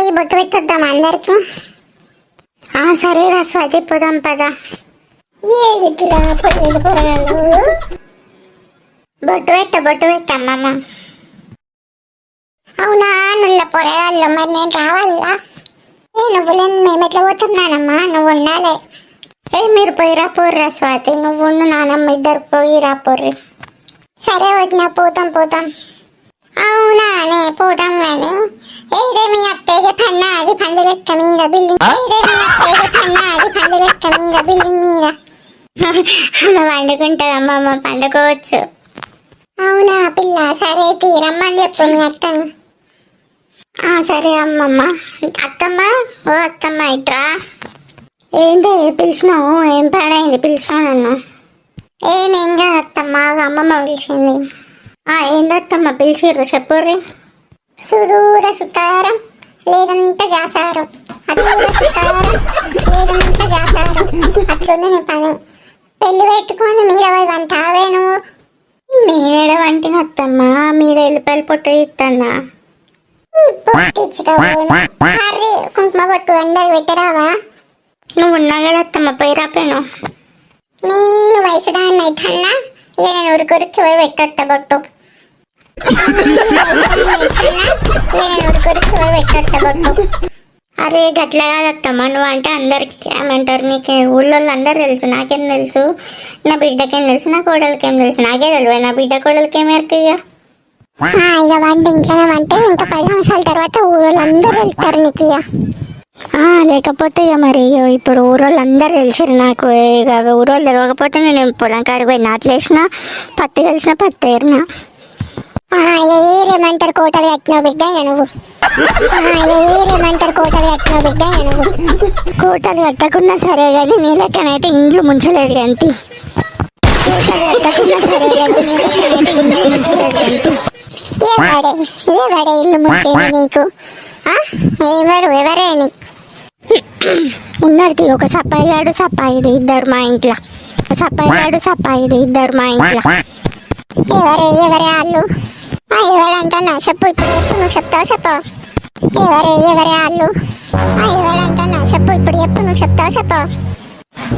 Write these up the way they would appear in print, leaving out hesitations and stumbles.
పోయి బొట్టు పెట్టొద్దాం అందరికి. సరేరా స్వాతి, పోదాం పదా. ఏదిరా పొయ్యేది పొరగాలు. బొట్టు పెట్టమ్మమ్మ. అవునా నుల్ల పొరగాళ్ళు, మరి నేను రావాలా? నువ్వు లేని మేము ఎట్లా పోతాం నానమ్మ, నువ్వు ఉండాలి. మీరు పోయిరా పోర్రా స్వాతి, నువ్వు నానమ్మ ఇద్దరు పోయిరా పోర్రి. సరే వదిన, పోతాం. అవునానే పోతాం కానీ ఏదే మీ అత్తేదే పన్నా అది పందులెక్క మీద బిల్డింగ్. ఏదే మీ అత్తేదే పన్నా అది పందులెక్క మీద బిల్డింగ్ మీద. అమ్మ పండుకుంటుందమ్మమ్మ, పండుకోవచ్చు. అవునా పిల్ల, సరే తీరమ్మని చెప్పు మీ అత్తను. సరే అమ్మమ్మ. అత్తమ్మ, ఓ అత్తమ్మ ఇట్రా. ఏంటి పిలిచినావు? ఏం పడైంది పిలిచినావు నన్ను? నేను కాదు అత్తమ్మ, అమ్మమ్మ పిలిచింది. ఏందత్తమ్మ పిలిచిర్రు చెప్పుర్రి. సురూర సుతారం లేదంటే జాసారం, అదూర సుతారం లేదంటే జాసారం. అట్లుంది నీ పని. పెళ్లి పెట్టుకొని మీద పోయి వంటావే నువ్వు. నేనేడ వంటిన అత్తమ్మ, మీద ఎల్లిపాయలు పొట్టు ఇస్తానా? హరి కుంకుమ పొట్టు అందరు పెట్టరావా? నువ్వు ఉన్నా కదా అత్తమ్మ, పోయిరాపోయాను. నేను వయసు దాన్ని అయితన్నా, ఇక నేను ఉరికొరికి పోయి పెట్టొత్త బొట్టు. అరే గట్లా కాదత్తమ్మా, నువ్వు అంటే అందరికి ఏమంటారు, నీకు ఊళ్ళో అందరు తెలుసు, నాకేం తెలుసు, నా బిడ్డకేం తెలుసు, నా కోడలికేం తెలుసు, నాకే తెలియదు, నా బిడ్డ కోడలికేం ఎరకయ్యా. ఇక వంట ఇంట్లోనే అంటే ఇంకా 10 సంవత్సరాల తర్వాత ఊళ్ళో అందరూ వెళ్తారు నీకు. ఇక లేకపోతే ఇక మరి ఇప్పుడు ఊరోళ్ళు అందరు తెలిసారు నాకు. ఇక ఊరోళ్ళు తెలియకపోతే నేను పొలం కాడికి పోయి నాట్లు వేసిన, పత్తి కలిసిన, పత్తి ఏరినా. ఏరేమంటారు కోటలు కట్టినావు బిడ్డ నువ్వు. ఏరేమంటారు కోటలు కట్టినావు బిడ్డ నువ్వు. కోటలు కట్టకున్నా సరే కానీ నీ లెక్కనైతే ఇండ్లు ముంచలేదు అంతే. కోటలు కట్టకున్నా సరే కానీ నీ లెక్కనైతే ఇండ్లు ముంచలేదు అంతే. ఏ పడే ఇల్లు ముంచేది నీకు? ఎవరే ఉన్నది ఒక సప్పాయిగాడు సప్పాయిది ఇద్దరు మా ఇంట్లో. సప్పాయిగాడు సప్పాయిది ఇద్దరు మా ఇంట్లో. ఎవరే వాళ్ళు? ఎవరంటన్నా చెప్పు, ఇప్పుడు చెప్పు, నువ్వు చెప్తావు చెప్పవు. ఎవరే వాళ్ళు? ఎవరంటన్నా చెప్పు, ఇప్పుడు చెప్పు, నువ్వు చెప్తావు చెప్పవు.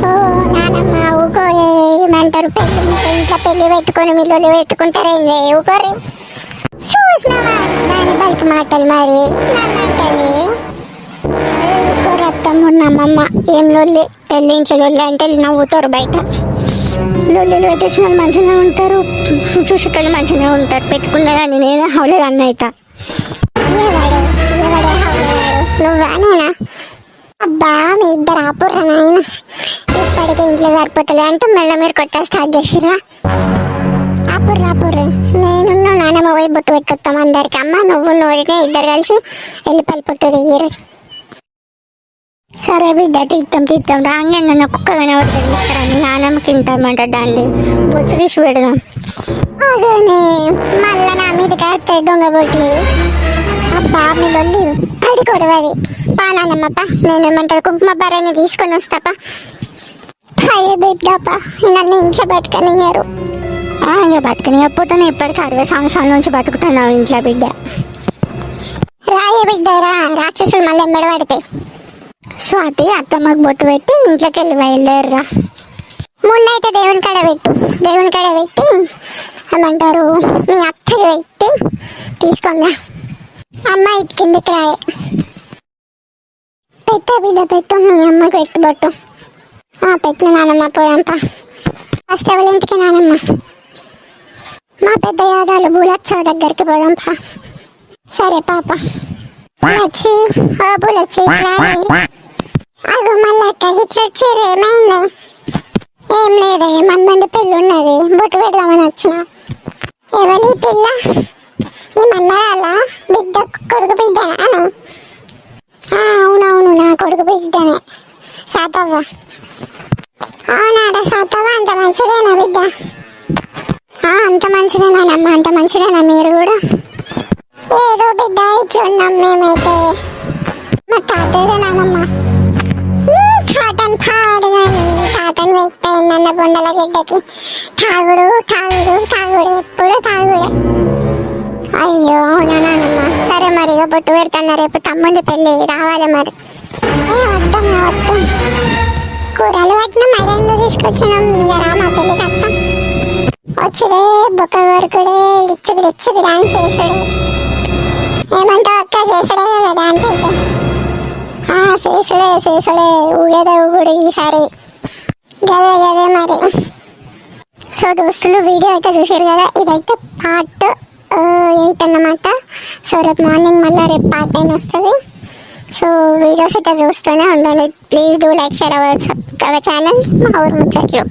ఓ నానమ్మ ఊకో, ఏమంటారు ఇంట్లో పెళ్లి పెట్టుకొని మిల్లులు పెట్టుకుంటారే ఊకోరి. చూసినావా దాని బయట మాటలు మరి నన్నంటది. రక్తం ఉన్నామమ్మ, ఏం లొల్లి పెళ్ళి ఇంట్లో లొల్లి అంటే నవ్వుతారు బయట. లొల్లిలు పెట్టేసిన వాళ్ళు మంచిగా ఉంటారు, చూసేటోళ్ళు మంచిగా ఉంటారు. పెట్టుకున్నా కానీ నేను హౌలేదు అన్న అవుతా. నువ్వా నేనా? అబ్బా మీ ఇద్దరు ఆపుర్రా నాయన, ఇప్పటికే ఇంట్లో సరిపోతుంది అంటే మళ్ళీ మీరు కొట్ట స్టార్ట్ చేసిరా. ఆపుర్రా నేను నాన్నమ్మ పోయి బొట్టు పెట్టుతాం అందరికి. అమ్మ నువ్వు నోరినే ఇద్దరు కలిసి వెళ్ళిపల్లి పొట్టు దియ్యరు. సరే బిడ్డ తీద్దాం రాంగే నన్ను కుక్క కనబడుతుంది. నాన్నమ్మకి తింటామంట దాన్ని బొచ్చు తీసి పెడదాం. అదే మళ్ళా నా మీదకి వస్తే దొంగ బొట్టి. అబ్బా మీరు అది కొడవది పానానమ్మప్ప. నేనేమంటారు కుంకుమ బరాన్ని తీసుకొని వస్తాపా. అయ్యో బిడ్డప్ప నన్ను ఇంట్లో బతకనియ్యారు. ఇక బతకనియకపోతే ఇప్పటికీ 60 సంవత్సరాల నుంచి బతుకుతున్నావు ఇంట్లో బిడ్డ. రాయే బిడ్డ రాక్షసులు మళ్ళీ ఎమ్మడబడితే. స్వాతి అత్తమ్మకు బొట్టు పెట్టి ఇంట్లోకి వెళ్ళి బయలుదేరరా. ముందైతే దేవుని కాడ పెట్టి ఏమంటారు మీ అత్తకి పెట్టి తీసుకుందా. అమ్మ ఇటు కిందికి రాయే. పెట్టా బిడ్డ పెట్టు, మీ అమ్మకి పెట్టు బొట్టు. పెట్టు నానమ్మ పోయంతా. ఫస్ట్ ఎవరి ఇంటికి నానమ్మ? మా పెద్ద యాదాలు బులచ్చవ దగ్గరికి పోదాంపా. సరే పాప. బులచ్చి బులచ్చి అగో మళ్ళీ అక్కడికి ఇట్లా వచ్చారు. ఏమైంది? ఏం లేదే, మంది పెళ్ళి ఉన్నది, బొట్టు పెడదామని వచ్చిన. ఎవరి పిల్ల? ఈ మన్నరాల బిడ్డ కొడుకు బిడ్డనా? అవునవును నా కొడుకు బిడ్డనే సాతవ్వ. అవునాడా సాతవ్వ? అంత మంచిదేనా బిడ్డ? అంత మంచిదేనానమ్మ, అంత మంచిదేనా మీరు కూడా? ఏదో బిడ్డ ఇట్లున్నాం మేమైతే. మా తాతేదేనానమ్మ తాతను పాడుగాని తాతను పెట్టయినన్న బొండల గిడ్డకి తాగుడు ఎప్పుడు తాగుడే. అయ్యో అవునా నానమ్మ, సరే మరి ఇక బొట్టు పెడతాను, రేపు తమ్ముంది పెళ్ళి రావాలి మరి. వద్దాం వద్దాం, కూరలు పట్టిన మరెందుకు తీసుకొచ్చినాం, ఇక రా మా పెళ్ళికి వస్తాం. వచ్చుడే బొక్క వరకుడే ఇచ్చుడు ఇచ్చుడు డాన్స్ చేసుడే. ఏమంటావు అక్క, చేసుడే కదా డాన్స్ అయితే? చేసుడే ఊగేదే ఊగుడు ఈసారి. గదే గదే మరి. సో దోస్తులు, వీడియో అయితే చూసారు కదా, ఇదైతే పార్ట్ 8 అన్నమాట. సో రేపు మార్నింగ్ మళ్ళీ రేపు పార్ట్ 9 వస్తుంది. సో వీడియోస్ అయితే చూస్తూనే ఉండండి. Please do like, share our channel మా ఊరు ముచ్చట్లు.